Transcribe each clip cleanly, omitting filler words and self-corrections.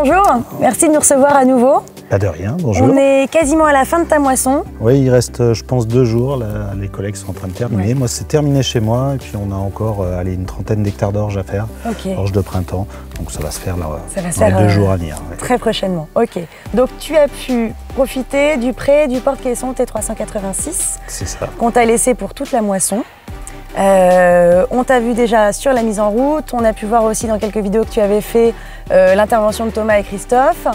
bonjour, merci de nous recevoir à nouveau. Pas de rien, bonjour. On est quasiment à la fin de ta moisson. Oui, il reste, je pense, 2 jours. Là, les collègues sont en train de terminer. Ouais. Moi, c'est terminé chez moi et puis on a encore une trentaine d'hectares d'orge à faire, orge de printemps. Donc ça va se faire là, dans les 2 jours à venir. Ouais. Très prochainement, ok. Donc tu as pu profiter du prêt du porte-caisson T386. C'est ça. Qu'on t'a laissé pour toute la moisson. On t'a vu déjà sur la mise en route, on a pu voir aussi dans quelques vidéos que tu avais fait l'intervention de Thomas et Christophe.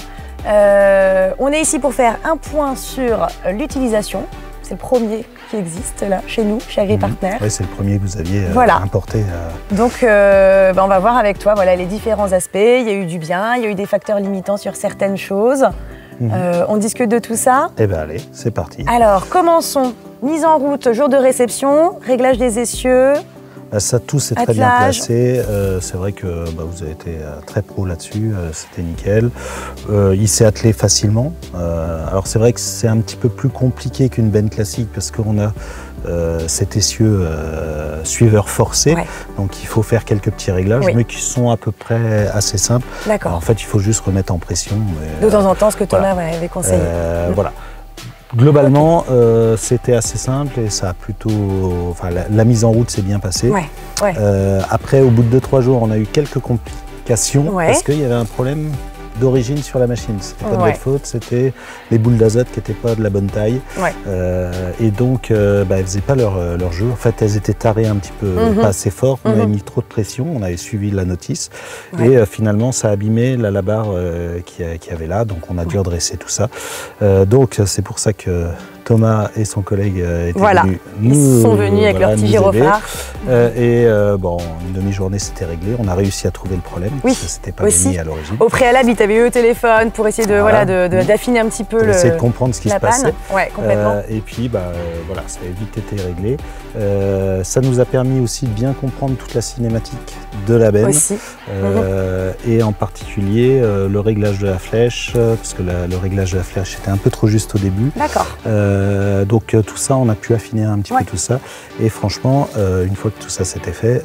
On est ici pour faire un point sur l'utilisation. C'est le premier qui existe là, chez nous, chez AgriPartner. Oui, c'est le premier que vous aviez importé. Donc on va voir avec toi les différents aspects. Il y a eu du bien, il y a eu des facteurs limitants sur certaines choses. On discute de tout ça. Eh bien allez, c'est parti. Alors commençons. Mise en route, jour de réception, réglage des essieux. Ça, tout s'est très bien placé. C'est vrai que vous avez été très pro là-dessus, c'était nickel. Il s'est attelé facilement. Alors c'est vrai que c'est un petit peu plus compliqué qu'une benne classique parce qu'on a cet essieu suiveur forcé. Donc il faut faire quelques petits réglages, mais qui sont à peu près assez simples. En fait, il faut juste remettre en pression. De temps en temps, ce que Thomas avait conseillé. Voilà. Globalement, c'était assez simple et ça a plutôt, la mise en route s'est bien passée. Après, au bout de 2-3 jours, on a eu quelques complications parce qu'il y avait un problème d'origine sur la machine. C'était pas de votre faute, c'était les boules d'azote qui n'étaient pas de la bonne taille. Et donc, elles faisaient pas leur jeu. En fait, elles étaient tarées un petit peu, pas assez fort. On avait mis trop de pression, on avait suivi la notice. Et finalement, ça a abîmé la barre qu'il y avait là. Donc, on a dû redresser tout ça. Donc, c'est pour ça que Thomas et son collègue étaient venus Ils sont venus avec leur petit gyrophare. Une demi-journée, c'était réglé. On a réussi à trouver le problème. Parce que c'était pas gagné à l'origine. Au préalable, il t'avait eu au téléphone pour essayer d'affiner un petit peu essayer de comprendre ce qui se passait. Complètement. Et puis, ça a vite été réglé. Ça nous a permis aussi de bien comprendre toute la cinématique de la benne. Et en particulier, le réglage de la flèche, parce que le réglage de la flèche était un peu trop juste au début. Donc tout ça, on a pu affiner un petit peu tout ça. Et franchement, une fois que tout ça s'était fait,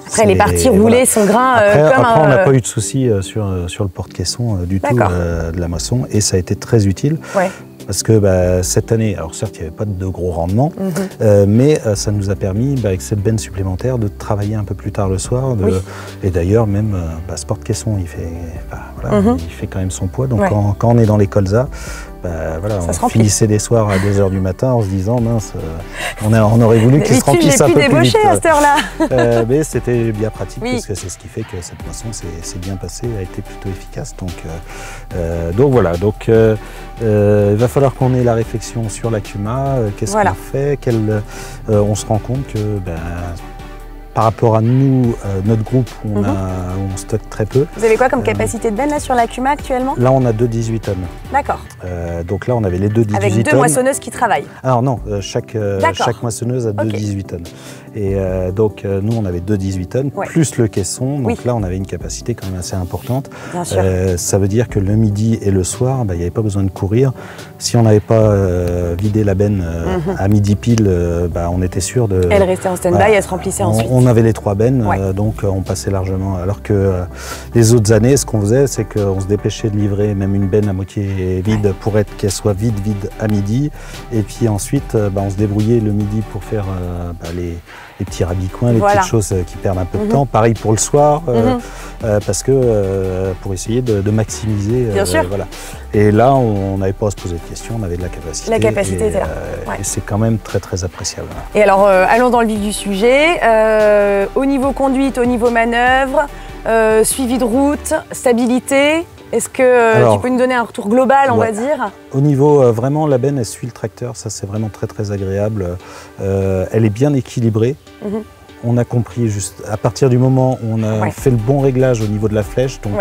après, les parties rouler son grain après, on n'a pas eu de soucis sur le porte-caisson du tout de la moisson. Et ça a été très utile. Parce que cette année, alors certes, il n'y avait pas de gros rendement, mais ça nous a permis, avec cette benne supplémentaire, de travailler un peu plus tard le soir. Et d'ailleurs, même ce porte-caisson, il fait quand même son poids. Donc quand on est dans les colzas, on finissait des soirs à 2 h du matin en se disant mince, on aurait voulu qu'il se remplisse un peu plus vite. À cette heure-là. Mais c'était bien pratique parce que c'est ce qui fait que cette moisson s'est bien passée, a été plutôt efficace. Donc voilà. Donc il va falloir qu'on ait la réflexion sur la CUMA. Qu'est-ce qu'on fait on se rend compte que par rapport à nous, notre groupe, on stocke très peu. Vous avez quoi comme capacité de benne là, sur la CUMA actuellement? Là, on a 2 18 tonnes. D'accord. Donc là, on avait les 2 18 tonnes. Avec 2 moissonneuses qui travaillent? Alors non, chaque moissonneuse a 2 18 tonnes. Et donc nous, on avait 2 18 tonnes, plus le caisson. Donc là, on avait une capacité quand même assez importante. Bien sûr. Ça veut dire que le midi et le soir, il n'y avait pas besoin de courir. Si on n'avait pas vidé la benne à midi pile, on était sûr de... Elle restait en stand-by, elle se remplissait ensuite. On avait les 3 bennes, donc on passait largement. Alors que les autres années, ce qu'on faisait, c'est qu'on se dépêchait de livrer même une benne à moitié vide pour qu'elle soit vide à midi. Et puis ensuite, on se débrouillait le midi pour faire les petits rabicoins, les petites choses qui perdent un peu de temps. Pareil pour le soir, parce que pour essayer de maximiser. Bien sûr. Et là, on n'avait pas à se poser de questions, on avait de la capacité. La capacité était là. Et c'est quand même très très appréciable. Et alors, allons dans le vif du sujet. Au niveau conduite, au niveau manœuvre, suivi de route, stabilité, est-ce que tu peux nous donner un retour global, on va dire? Au niveau, vraiment, la benne, elle suit le tracteur, ça c'est vraiment très très agréable. Elle est bien équilibrée. On a compris, juste à partir du moment où on a fait le bon réglage au niveau de la flèche, donc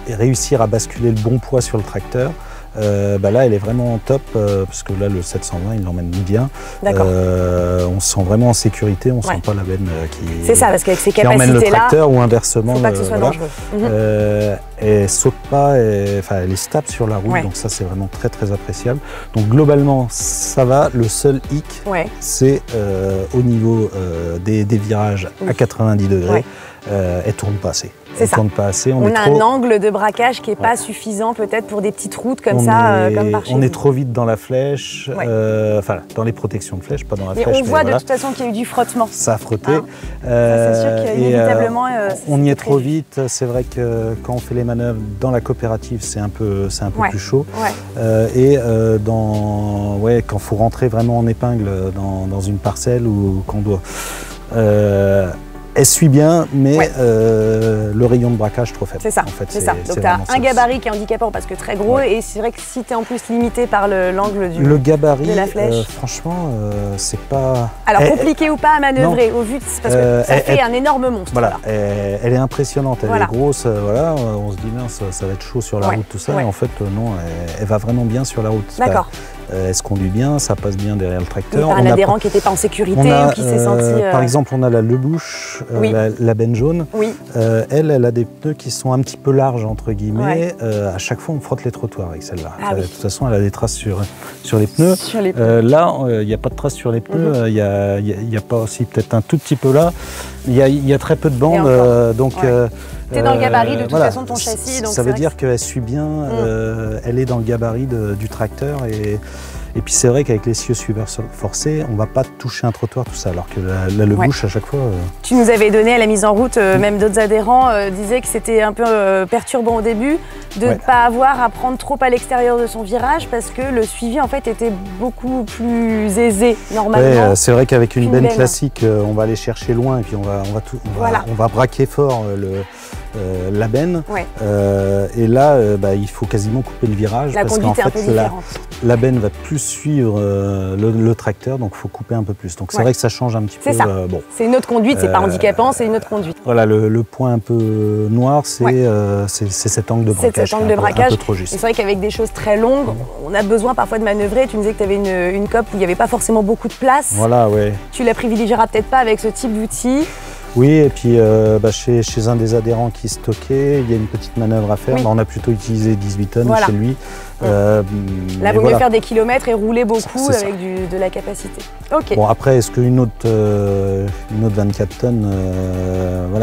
réussir à basculer le bon poids sur le tracteur, là elle est vraiment top parce que là le 720 il l'emmène bien. On se sent vraiment en sécurité, on sent pas la benne qui emmène le tracteur ou inversement. Faut pas que ce soit dangereux. Elle saute pas, elle est stable sur la route, donc ça c'est vraiment très très appréciable. Donc globalement ça va, le seul hic c'est au niveau des virages à 90 degrés, elle tourne pas assez. Elle tourne pas assez. On a un angle de braquage qui n'est pas suffisant peut-être pour des petites routes comme ça, comme par chez On est trop vite dans la flèche, enfin dans les protections de flèche, pas dans la flèche. Et on voit de toute façon qu'il y a eu du frottement. Ça a frotté. C'est sûr qu'inévitablement, on y est trop vite. C'est vrai que quand on fait les manœuvres dans la coopérative, c'est un peu plus chaud. Quand il faut rentrer vraiment en épingle dans une parcelle ou qu'on doit... elle suit bien, mais le rayon de braquage trop faible. C'est ça, en fait, c'est ça. Donc tu as un gabarit qui est handicapant parce que très gros, et c'est vrai que si tu es en plus limité par l'angle de la flèche. Franchement, c'est pas... Alors compliqué ou pas à manœuvrer, au vu parce que ça fait un énorme monstre. Voilà, elle est impressionnante, elle est grosse, on se dit mince, ça va être chaud sur la route, tout ça, et en fait non, elle va vraiment bien sur la route. D'accord. Elle se conduit bien, ça passe bien derrière le tracteur. Un adhérent qui n'était pas en sécurité ou qui s'est senti... Par exemple, on a la Lebouche, la benne jaune. Elle a des pneus qui sont un petit peu larges, entre guillemets. À chaque fois, on frotte les trottoirs avec celle-là. De toute façon, elle a des traces sur les pneus. Là, il n'y a pas de traces sur les pneus. Il y a pas aussi peut-être un tout petit peu là. Il y a très peu de bandes. Donc, tu es dans le gabarit de toute façon de ton châssis. Donc ça veut dire qu'elle suit bien, elle est dans le gabarit du tracteur. Et puis c'est vrai qu'avec les cieux suiveurs forcés, on ne va pas toucher un trottoir, tout ça, alors que la Lebouche, à chaque fois... Tu nous avais donné à la mise en route, même d'autres adhérents disaient que c'était un peu perturbant au début de ne pas avoir à prendre trop à l'extérieur de son virage parce que le suivi en fait était beaucoup plus aisé normalement. C'est vrai qu'avec une benne classique, on va aller chercher loin et puis on va braquer fort la benne. Et là, il faut quasiment couper le virage parce qu'en fait la benne va plus suivre le tracteur, donc il faut couper un peu plus. Donc c'est vrai que ça change un petit peu. C'est ça. C'est une autre conduite, c'est pas handicapant, c'est une autre conduite. Voilà, le point un peu noir, c'est cet angle de braquage. Un peu trop juste. C'est vrai qu'avec des choses très longues, on a besoin parfois de manœuvrer. Tu me disais que tu avais une cope où il n'y avait pas forcément beaucoup de place. Voilà, Tu la privilégieras peut-être pas avec ce type d'outil. Oui, et puis chez un des adhérents qui stockait, il y a une petite manœuvre à faire. On a plutôt utilisé 18 tonnes chez lui. Là, il vaut mieux faire des kilomètres et rouler beaucoup avec de la capacité. Bon, après, est-ce qu'une autre 24 tonnes,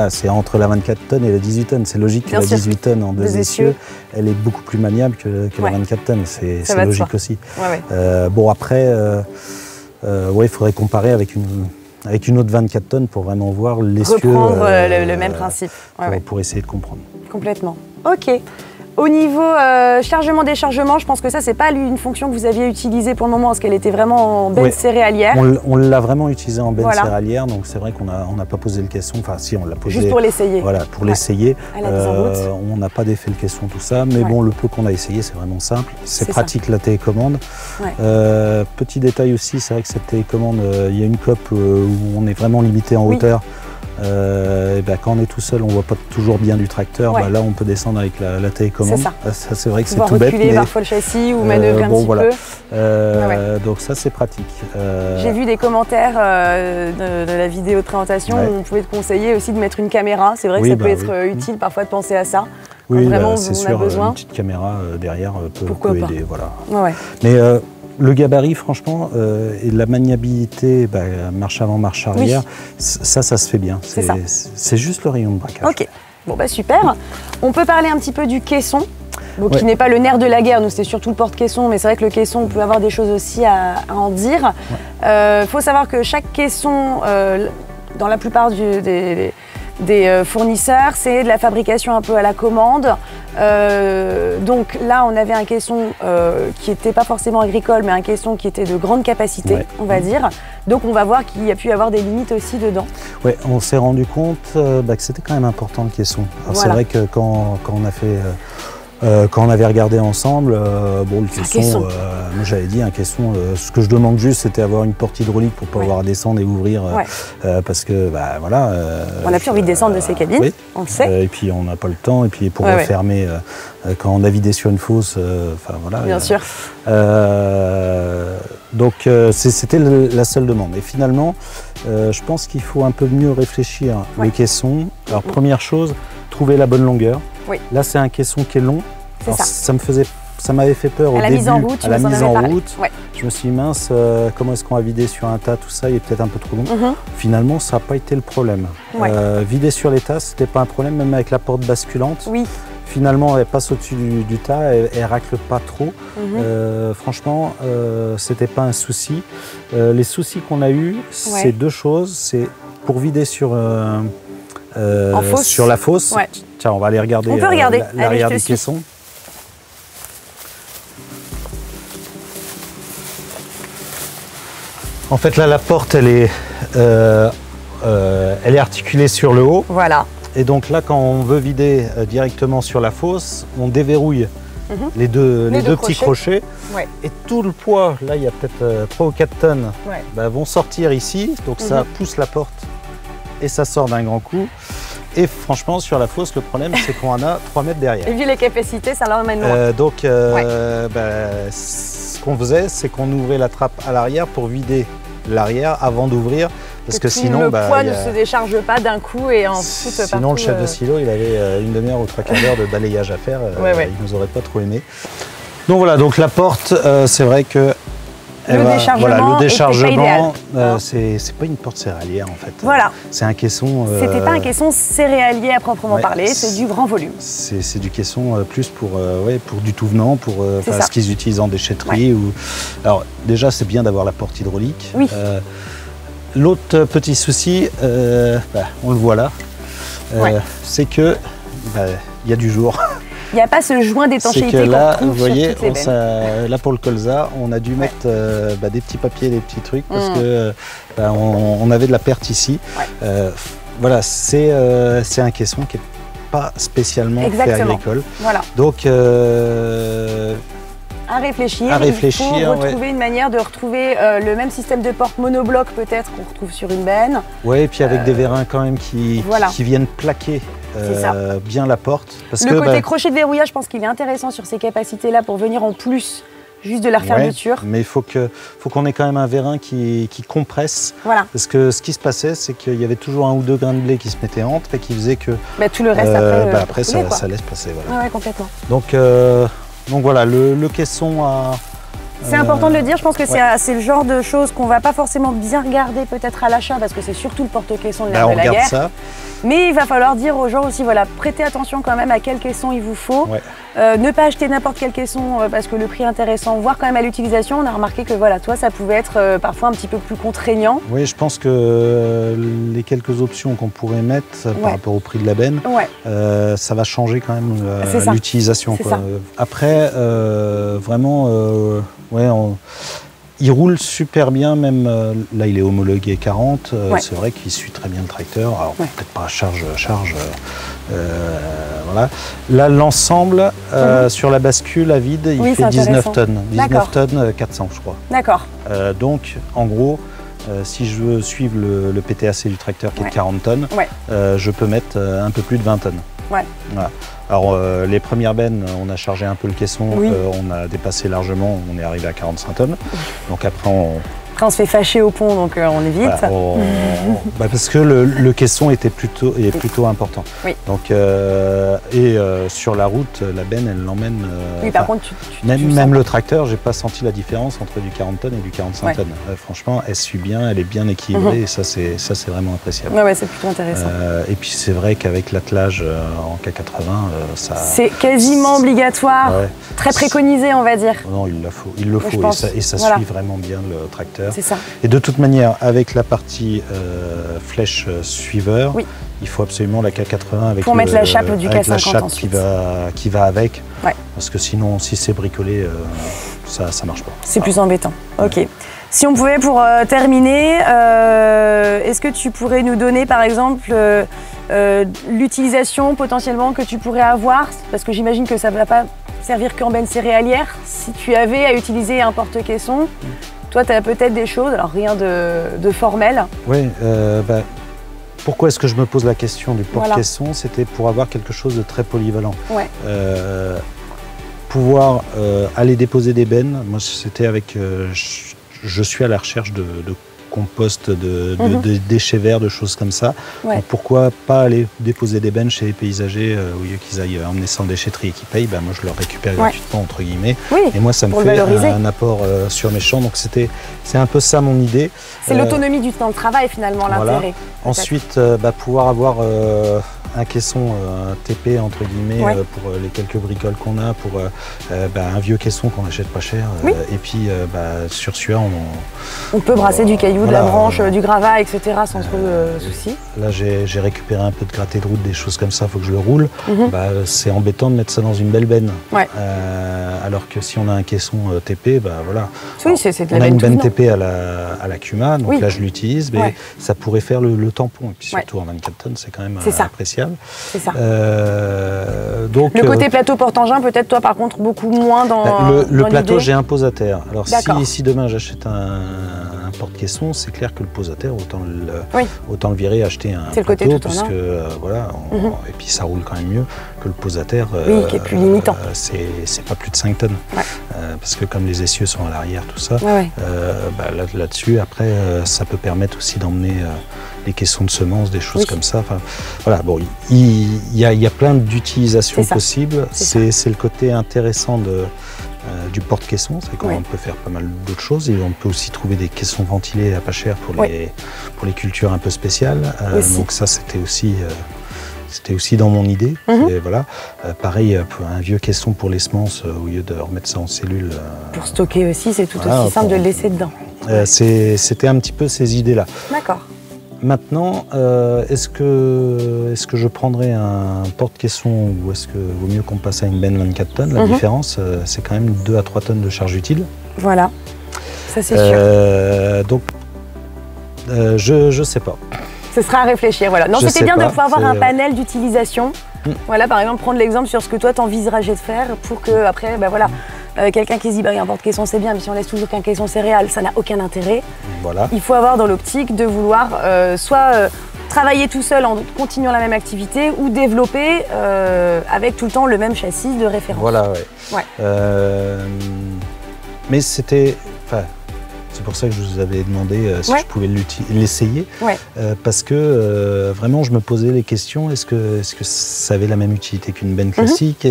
c'est entre la 24 tonnes et la 18 tonnes. C'est logique que la 18 tonnes en deux essieux, elle est beaucoup plus maniable que la 24 tonnes. C'est logique aussi. Bon, après, il faudrait comparer avec une autre 24 tonnes pour vraiment voir l'essieu. Reprendre le même principe. Pour essayer de comprendre. Complètement. Ok. Au niveau chargement-déchargement, je pense que ça, c'est pas une fonction que vous aviez utilisée pour le moment, parce qu'elle était vraiment en benne céréalière. On l'a vraiment utilisée en benne céréalière, donc c'est vrai qu'on n'a pas posé le caisson. Enfin, si, on l'a posé. Juste pour l'essayer. Voilà, pour l'essayer. On n'a pas défait le caisson, tout ça, mais bon, le peu qu'on a essayé, c'est vraiment simple. C'est pratique la télécommande. Petit détail aussi, c'est vrai que cette télécommande, il y a une cope où on est vraiment limité en hauteur. Quand on est tout seul, on voit pas toujours bien du tracteur. Là, on peut descendre avec la télécommande. Ça, c'est vrai que c'est tout bête. Reculer parfois le châssis ou manœuvrer un petit peu. Donc ça, c'est pratique. J'ai vu des commentaires de la vidéo de présentation où on pouvait te conseiller aussi de mettre une caméra. C'est vrai que ça peut être utile parfois de penser à ça. Oui, c'est sûr. Une petite caméra derrière peut aider. Voilà. Mais le gabarit, franchement, et la maniabilité, marche avant, marche arrière, ça se fait bien. C'est juste le rayon de braquage. Ok, bon super. On peut parler un petit peu du caisson, qui n'est pas le nerf de la guerre. Nous, c'était surtout le porte-caisson, mais c'est vrai que le caisson, on peut avoir des choses aussi à en dire. Faut savoir que chaque caisson, dans la plupart des fournisseurs, c'est de la fabrication un peu à la commande. Donc là, on avait un caisson qui n'était pas forcément agricole, mais un caisson qui était de grande capacité, on va dire. Donc on va voir qu'il y a pu y avoir des limites aussi dedans. Oui, on s'est rendu compte que c'était quand même important le caisson. C'est vrai que quand on a fait... quand on avait regardé ensemble, le caisson, moi j'avais dit un caisson, ce que je demande juste c'était avoir une porte hydraulique pour pouvoir descendre et ouvrir, parce que on n'a plus envie de descendre de ces cabines, on le sait. Et puis on n'a pas le temps, et puis pour refermer, quand on a vidé sur une fosse, Bien sûr. Donc c'était la seule demande. Et finalement, je pense qu'il faut un peu mieux réfléchir le caisson. Alors première chose, trouver la bonne longueur. Là, c'est un caisson qui est long. Ça m'avait fait peur au début, à la mise en route. Je me suis dit, mince, comment est-ce qu'on va vider sur un tas, tout ça, il est peut-être un peu trop long. Finalement, ça n'a pas été le problème. Vider sur les tas, c'était pas un problème, même avec la porte basculante. Oui. Finalement, elle passe au-dessus du tas, elle racle pas trop. Franchement, c'était pas un souci. Les soucis qu'on a eus, c'est deux choses. C'est pour vider sur la fosse. Tiens, on va aller regarder, l'arrière du caisson. En fait, là, la porte, elle est articulée sur le haut. Voilà. Et donc là, quand on veut vider directement sur la fosse, on déverrouille les deux petits crochets. Et tout le poids, là, il y a peut-être 3 ou 4 tonnes, vont sortir ici. Donc ça pousse la porte et ça sort d'un grand coup. Et franchement, sur la fosse, le problème, c'est qu'on en a 3 mètres derrière. Et vu les capacités, ça l'emmène loin. Ce qu'on faisait, c'est qu'on ouvrait la trappe à l'arrière pour vider l'arrière avant d'ouvrir. Parce que sinon, le poids ne se décharge pas d'un coup et en fout partout. Sinon, le chef de silo, il avait une demi-heure ou 3/4 d'heure de balayage à faire. Il nous aurait pas trop aimé. Donc voilà, donc la porte, c'est vrai que le déchargement, c'est pas une porte céréalière en fait. Voilà. C'est un caisson. C'était pas un caisson céréalier à proprement parler, c'est du grand volume. C'est du caisson plus pour du tout venant, pour ce qu'ils utilisent en déchetterie. Alors déjà, c'est bien d'avoir la porte hydraulique. Oui. L'autre petit souci, on le voit là, c'est que y a du jour. Il n'y a pas ce joint d'étanchéité qu'on trouve vous voyez, sur toutes les bennes. là pour le colza, on a dû mettre des petits papiers, des petits trucs parce que on avait de la perte ici. Voilà, c'est un caisson qui n'est pas spécialement fait agricole. Voilà. Donc à réfléchir, il faut retrouver une manière de retrouver le même système de porte monobloc peut-être qu'on retrouve sur une benne. Oui, et puis avec des vérins quand même qui viennent plaquer bien la porte. Parce le côté crochet de verrouillage, je pense qu'il est intéressant sur ces capacités-là pour venir en plus juste de la refermeture. Mais il faut qu'on ait quand même un vérin qui compresse. Voilà. Parce que ce qui se passait, c'est qu'il y avait toujours 1 ou 2 grains de blé qui se mettaient entre et qui faisait que tout le reste après ça laisse passer. Voilà. Ouais, complètement. Donc voilà, le caisson a... C'est important de le dire, je pense que c'est le genre de choses qu'on va pas forcément bien regarder peut-être à l'achat parce que c'est surtout le porte-caisson de l'air de la guerre. Ça. Mais il va falloir dire aux gens aussi, voilà, prêtez attention quand même à quel caisson il vous faut. Ne pas acheter n'importe quel caisson parce que le prix est intéressant, voir quand même à l'utilisation. On a remarqué que voilà, toi, ça pouvait être parfois un petit peu plus contraignant. Oui, je pense que les quelques options qu'on pourrait mettre par rapport au prix de la benne, ça va changer quand même l'utilisation. Après, vraiment, il roule super bien, même là il est homologué 40, c'est vrai qu'il suit très bien le tracteur, alors peut-être pas à charge, voilà. Là l'ensemble sur la bascule à vide, il fait 19 tonnes, 19 tonnes 400 je crois. D'accord. Donc en gros, si je veux suivre le PTAC du tracteur qui est de 40 tonnes, je peux mettre un peu plus de 20 tonnes. Voilà. Alors les premières bennes, on a chargé un peu le caisson, on a dépassé largement, on est arrivé à 45 tonnes. Donc après on se fait fâcher au pont, donc on évite. Voilà, parce que le caisson est plutôt important. Donc, sur la route, la benne, elle l'emmène. Par contre, même le tracteur, j'ai pas senti la différence entre du 40 tonnes et du 45 tonnes. Franchement, elle suit bien, elle est bien équilibrée et ça c'est vraiment appréciable. C'est plutôt intéressant. Et puis c'est vrai qu'avec l'attelage en K80, ça. C'est quasiment obligatoire, très préconisé, on va dire. Non, il le faut et ça suit vraiment bien le tracteur. C'est ça. Et de toute manière, avec la partie flèche suiveur, il faut absolument la K80 avec, mettre la chape du K50 la chape ensuite. qui va avec. Parce que sinon, si c'est bricolé, ça marche pas. C'est plus embêtant. Ok. Si on pouvait, pour terminer, est-ce que tu pourrais nous donner, par exemple, l'utilisation potentiellement que tu pourrais avoir? Parce que j'imagine que ça ne va pas servir qu'en benne céréalière. Si tu avais à utiliser un porte-caisson, toi, tu as peut-être des choses, alors rien de formel. Oui, pourquoi est-ce que je me pose la question du porte-caisson? C'était pour avoir quelque chose de très polyvalent. Pouvoir aller déposer des bennes, moi c'était avec... je suis à la recherche de compost, de déchets verts, de choses comme ça. Ouais. Donc pourquoi pas aller déposer des bennes chez les paysagers au lieu qu'ils aillent emmener ça en déchetterie et qu'ils payent, moi je leur récupère gratuitement entre guillemets. Oui, et moi ça me fait un apport sur mes champs. Donc c'est un peu ça mon idée. C'est l'autonomie du temps de travail finalement, l'intérêt. Voilà. Ensuite, pouvoir avoir un caisson TP entre guillemets pour les quelques bricoles qu'on a, pour un vieux caisson qu'on n'achète pas cher. Et puis sur celui-là, on peut brasser du caillou, de la branche, du gravat, etc. sans trop de soucis. Là, j'ai récupéré un peu de gratté de route, des choses comme ça, il faut que je le roule. C'est embêtant de mettre ça dans une belle benne. Alors que si on a un caisson TP, voilà. Oui, on a une benne TP à la Cuma, donc là je l'utilise, mais ça pourrait faire le tampon. Et puis surtout en 24 tonnes, c'est quand même appréciable. C'est ça. Donc, le côté plateau porte-engin, peut-être toi par contre beaucoup moins dans le plateau, j'ai un pose-à-terre. Alors si demain j'achète un porte-caisson, c'est clair que le pose-à-terre, autant le virer, acheter un plateau, parce que et puis ça roule quand même mieux que le pose-à-terre. Qui est plus limitant. C'est pas plus de 5 tonnes. Parce que comme les essieux sont à l'arrière, tout ça, là-dessus, après, ça peut permettre aussi d'emmener des caissons de semences, des choses comme ça. Enfin, voilà, bon, il y a plein d'utilisations possibles. C'est le côté intéressant du porte-caisson, c'est qu'on peut faire pas mal d'autres choses. Et on peut aussi trouver des caissons ventilés à pas cher pour les cultures un peu spéciales. Donc ça, c'était aussi dans mon idée. Et voilà. Pareil, un vieux caisson pour les semences, au lieu de remettre ça en cellule. Pour stocker aussi, c'est tout aussi simple de le laisser dedans. C'était un petit peu ces idées-là. D'accord. Maintenant, est-ce que je prendrais un porte-caisson ou est-ce que vaut mieux qu'on passe à une benne 24 tonnes? La différence, c'est quand même 2 à 3 tonnes de charge utile. Voilà, ça c'est sûr. Donc, je sais pas. Ce sera à réfléchir, voilà. Non, c'était bien de pouvoir avoir un panel d'utilisation. Voilà, par exemple, prendre l'exemple sur ce que toi t'envisagerais de faire pour que après, quelqu'un qui se dit un porte-caisson c'est bien, mais si on laisse toujours qu'un caisson céréales, ça n'a aucun intérêt. Voilà. Il faut avoir dans l'optique de vouloir soit travailler tout seul en continuant la même activité ou développer avec tout le temps le même châssis de référence. Voilà, mais c'était... C'est pour ça que je vous avais demandé si je pouvais l'essayer, parce que vraiment je me posais les questions, est-ce que ça avait la même utilité qu'une benne classique,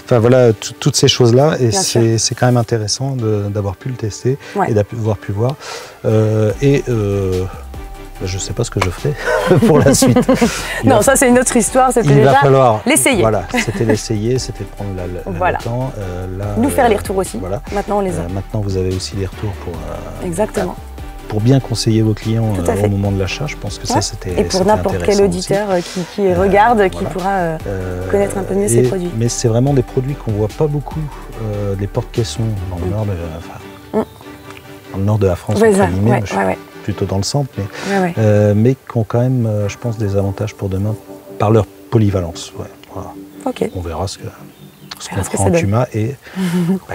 enfin voilà, toutes ces choses-là, et c'est quand même intéressant d'avoir pu le tester et d'avoir pu voir. Je ne sais pas ce que je ferai pour la suite. Non, ça c'est une autre histoire, c'était déjà l'essayer. Voilà, c'était l'essayer, c'était de prendre le temps. Nous faire les retours aussi, maintenant on les a. Maintenant vous avez aussi les retours pour, exactement. Pour bien conseiller vos clients au moment de l'achat, je pense que ça c'était et pour n'importe quel auditeur qui regarde, qui pourra connaître un peu mieux ces produits. Mais c'est vraiment des produits qu'on ne voit pas beaucoup, des porte-caissons dans le nord de la France, plutôt dans le centre, mais qui ont quand même, je pense, des avantages pour demain par leur polyvalence. Voilà. On verra ce qu'on fera en Cuma. Et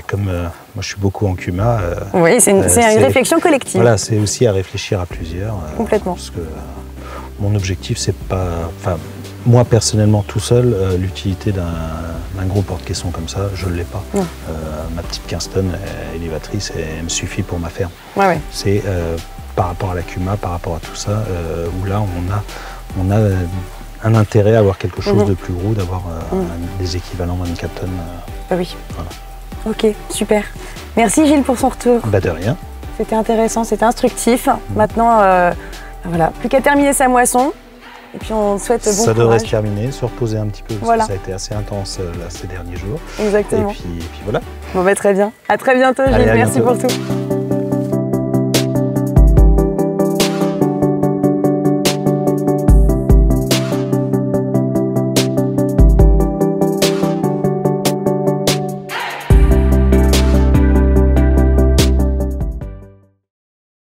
comme moi je suis beaucoup en Cuma, c'est une réflexion collective. Voilà, c'est aussi à réfléchir à plusieurs. Complètement. Parce que mon objectif, c'est pas... Moi personnellement tout seul, l'utilité d'un gros porte-caisson comme ça, je ne l'ai pas. Ma petite 15 tonnes élévatrice, elle me suffit pour ma ferme. C'est par rapport à la Cuma, par rapport à tout ça, où là on a un intérêt à avoir quelque chose de plus gros, d'avoir des équivalents 24 tonnes. Voilà. Ok, super. Merci Gilles pour son retour. De rien. C'était intéressant, c'était instructif. Maintenant, voilà, plus qu'à terminer sa moisson. Et puis on souhaite bon courage. Ça devrait se terminer, se reposer un petit peu, parce que ça a été assez intense ces derniers jours. Exactement. Et puis voilà. Bon, très bien. À très bientôt Gilles, merci pour tout.